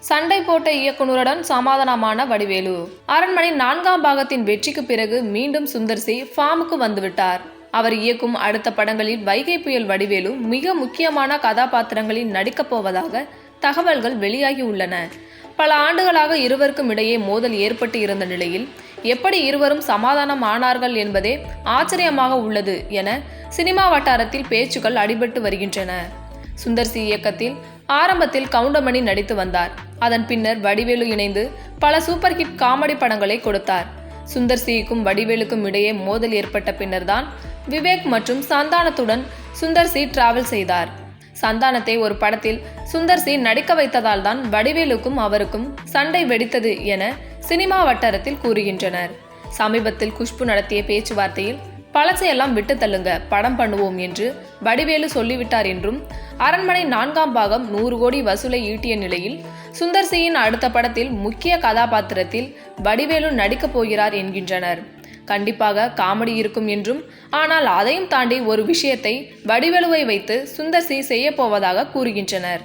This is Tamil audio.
சண்டை போட்ட இயக்குனருடன் சமாதானமான வடிவேலு. அரண்மனை 4ஆம் பாகத்தின் வெற்றிக்கு பிறகு மீண்டும் சுந்தர் சி ஃபார்முக்கு வந்துவிட்டார். அவர் இயக்கும் அடுத்த படங்களில் வைகை புயல் வடிவேலு மிக முக்கியமான கதாபாத்திரங்களில் நடிக்கப் போவதாக தகவல்கள் வெளியாகி உள்ளன. பல ஆண்டுகளாக இருவருக்கும் இடையே மோதல் ஏற்பட்டு இருந்த நிலையில் எப்படி இருவரும் சமாதானம் ஆனார்கள் என்பதே ஆச்சரியமாக உள்ளது என சினிமா வட்டாரத்தில் பேச்சுக்கள் அடிபட்டு வருகின்றன. சுந்தர் சி இயக்கத்தில் ஆரம்பத்தில் கவுண்டமணி நடித்து வந்தார். அதன் பின்னர் வடிவேலு இணைந்து பல சூப்பர் ஹிட் காமெடி படங்களை கொடுத்தார். சுந்தர் சிக்கும் வடிவேலுக்கும் இடையே மோதல் ஏற்பட்ட பின்னர்தான் விவேக் மற்றும் சந்தானத்துடன் சுந்தர் சி டிராவல் செய்தார். சந்தானத்தை ஒரு படத்தில் சுந்தர் சி நடிக்க வைத்ததால் தான் வடிவேலுக்கும் அவருக்கும் சண்டை வெடித்தது என சினிமா வட்டாரத்தில் கூறுகின்றனர். சமீபத்தில் குஷ்பு நடத்திய பேச்சுவார்த்தையில் பழசையெல்லாம் விட்டு தள்ளுங்க, படம் பண்ணுவோம் என்று வடிவேலு சொல்லிவிட்டார் என்றும், அரண்மனை 4ஆம் பாகம் 100 கோடி வசூலை ஈட்டிய நிலையில் சுந்தர் சியின் அடுத்த படத்தில் முக்கிய கதாபாத்திரத்தில் வடிவேலு நடிக்கப் போகிறார் என்கின்றனர். கண்டிப்பாக காமெடி இருக்கும் என்றும், ஆனால் அதையும் தாண்டி ஒரு விஷயத்தை வடிவேலுவை வைத்து சுந்தர் சி செய்ய போவதாக கூறுகின்றனர்.